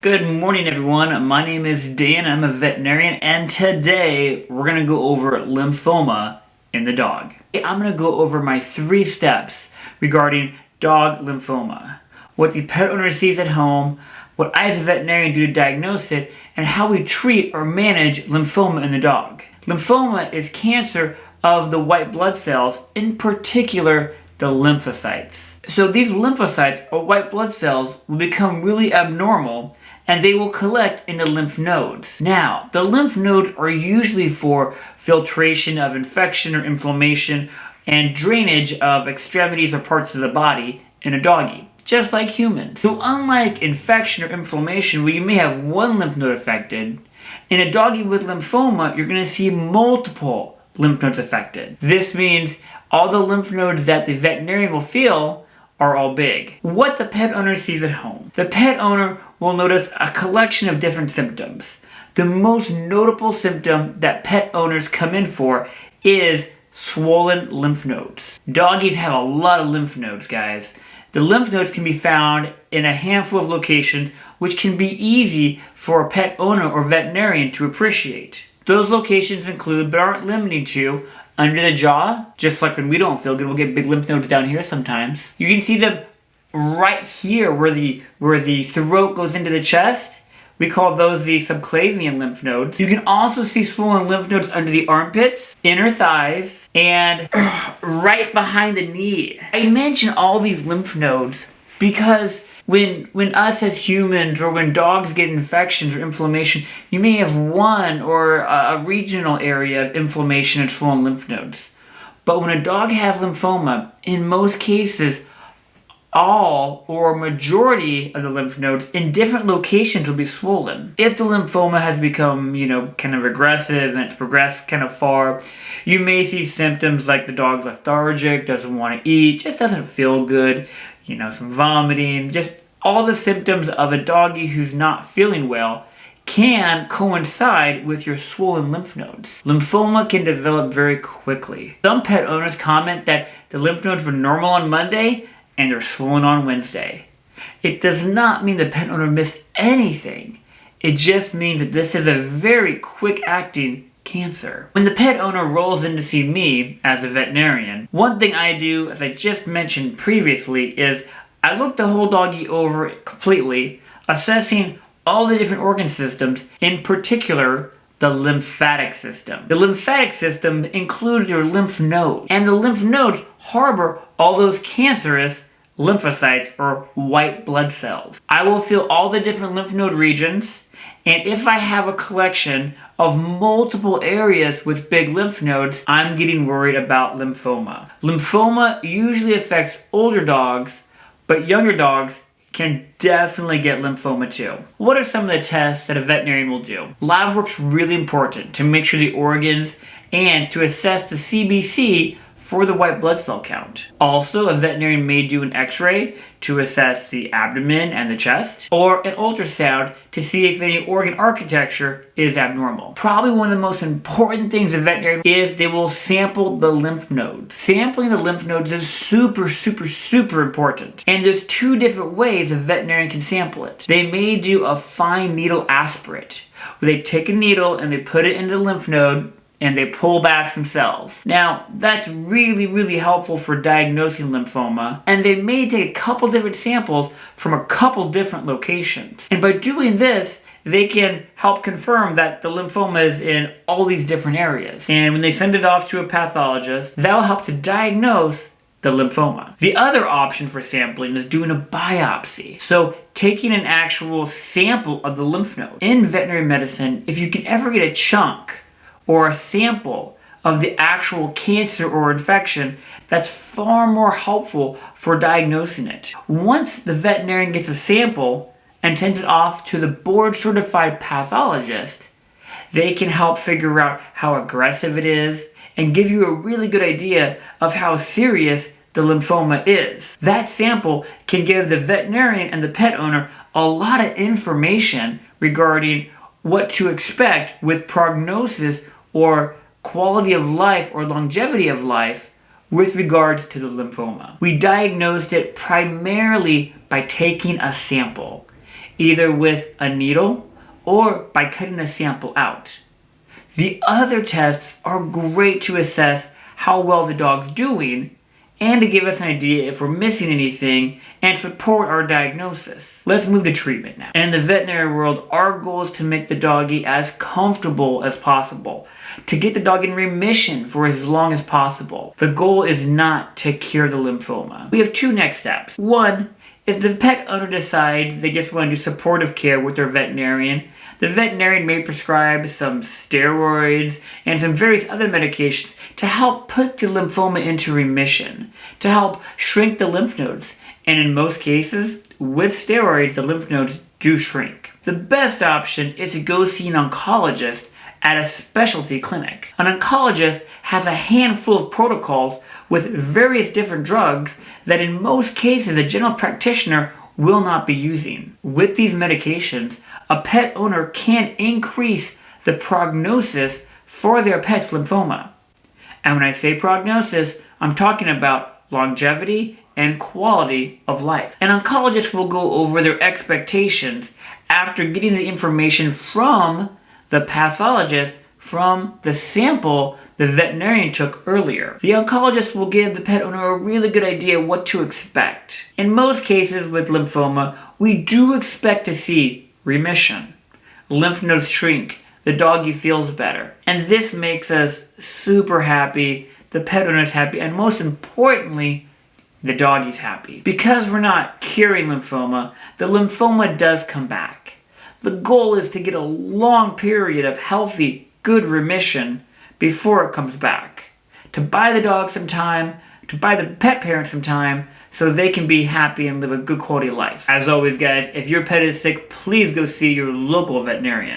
Good morning, everyone. My name is Dan. I'm a veterinarian, and today we're going to go over lymphoma in the dog. I'm going to go over my 3 steps regarding dog lymphoma, what the pet owner sees at home, what I as a veterinarian do to diagnose it, and how we treat or manage lymphoma in the dog. Lymphoma is cancer of the white blood cells, in particular the lymphocytes. So these lymphocytes, or white blood cells, will become really abnormal and they will collect in the lymph nodes. Now, the lymph nodes are usually for filtration of infection or inflammation and drainage of extremities or parts of the body in a doggy, just like humans. So unlike infection or inflammation where you may have one lymph node affected, in a doggy with lymphoma, you're going to see multiple lymph nodes affected. This means all the lymph nodes that the veterinarian will feel are all big. What the pet owner sees at home. The pet owner will notice a collection of different symptoms. The most notable symptom that pet owners come in for is swollen lymph nodes. Doggies have a lot of lymph nodes, guys. The lymph nodes can be found in a handful of locations, which can be easy for a pet owner or veterinarian to appreciate. Those locations include, but aren't limited to, under the jaw, just like when we don't feel good, we'll get big lymph nodes down here sometimes. You can see them right here where the throat goes into the chest. We call those the subclavian lymph nodes. You can also see swollen lymph nodes under the armpits, inner thighs, and right behind the knee. I mention all these lymph nodes because when us as humans or when dogs get infections or inflammation, you may have one or a regional area of inflammation and swollen lymph nodes. But when a dog has lymphoma, in most cases, all or majority of the lymph nodes in different locations will be swollen. If the lymphoma has become, kind of aggressive and it's progressed kind of far, you may see symptoms like the dog's lethargic, doesn't want to eat, just doesn't feel good, some vomiting, just all the symptoms of a doggy who's not feeling well can coincide with your swollen lymph nodes. Lymphoma can develop very quickly. Some pet owners comment that the lymph nodes were normal on Monday and they're swollen on Wednesday. It does not mean the pet owner missed anything. It just means that this is a very quick acting cancer. When the pet owner rolls in to see me as a veterinarian, one thing I do, as I just mentioned previously, is I look the whole doggy over completely, assessing all the different organ systems, in particular the lymphatic system. The lymphatic system includes your lymph node, and the lymph nodes harbor all those cancerous lymphocytes or white blood cells. I will feel all the different lymph node regions, and if I have a collection of multiple areas with big lymph nodes, I'm getting worried about lymphoma. Lymphoma usually affects older dogs, but younger dogs can definitely get lymphoma too. What are some of the tests that a veterinarian will do? Lab work's really important to make sure the organs and to assess the CBC for the white blood cell count. Also, a veterinarian may do an x-ray to assess the abdomen and the chest, or an ultrasound to see if any organ architecture is abnormal. Probably one of the most important things a veterinarian is they will sample the lymph nodes. Sampling the lymph nodes is super important. And there's 2 different ways a veterinarian can sample it. They may do a fine needle aspirate, where they take a needle and they put it into the lymph node and they pull back some cells. Now, that's really helpful for diagnosing lymphoma, and they may take a couple different samples from a couple different locations. And by doing this, they can help confirm that the lymphoma is in all these different areas. And when they send it off to a pathologist, that'll help to diagnose the lymphoma. The other option for sampling is doing a biopsy. So taking an actual sample of the lymph node. In veterinary medicine, if you can ever get a chunk or a sample of the actual cancer or infection, that's far more helpful for diagnosing it. Once the veterinarian gets a sample and sends it off to the board-certified pathologist, they can help figure out how aggressive it is and give you a really good idea of how serious the lymphoma is. That sample can give the veterinarian and the pet owner a lot of information regarding what to expect with prognosis or quality of life or longevity of life with regards to the lymphoma. We diagnosed it primarily by taking a sample. either with a needle or by cutting the sample out. The other tests are great to assess how well the dog's doing and to give us an idea if we're missing anything and support our diagnosis. Let's move to treatment now. In the veterinary world, our goal is to make the doggy as comfortable as possible, to get the dog in remission for as long as possible. The goal is not to cure the lymphoma. We have two next steps. One, if the pet owner decides they just want to do supportive care with their veterinarian, the veterinarian may prescribe some steroids and some various other medications to help put the lymphoma into remission, to help shrink the lymph nodes. And in most cases, with steroids, the lymph nodes do shrink. The best option is to go see an oncologist at a specialty clinic. An oncologist has a handful of protocols with various different drugs that in most cases a general practitioner will not be using. With these medications, a pet owner can increase the prognosis for their pet's lymphoma. And when I say prognosis, I'm talking about longevity and quality of life. An oncologist will go over their expectations after getting the information from the pathologist from the sample the veterinarian took earlier. The oncologist will give the pet owner a really good idea what to expect. In most cases with lymphoma, we do expect to see remission. Lymph nodes shrink, the doggy feels better. And this makes us super happy, the pet owner's happy, and most importantly, the doggy's happy. Because we're not curing lymphoma, the lymphoma does come back. The goal is to get a long period of healthy, good remission before it comes back. To buy the dog some time, to buy the pet parent some time, so they can be happy and live a good quality life. As always, guys, if your pet is sick, please go see your local veterinarian.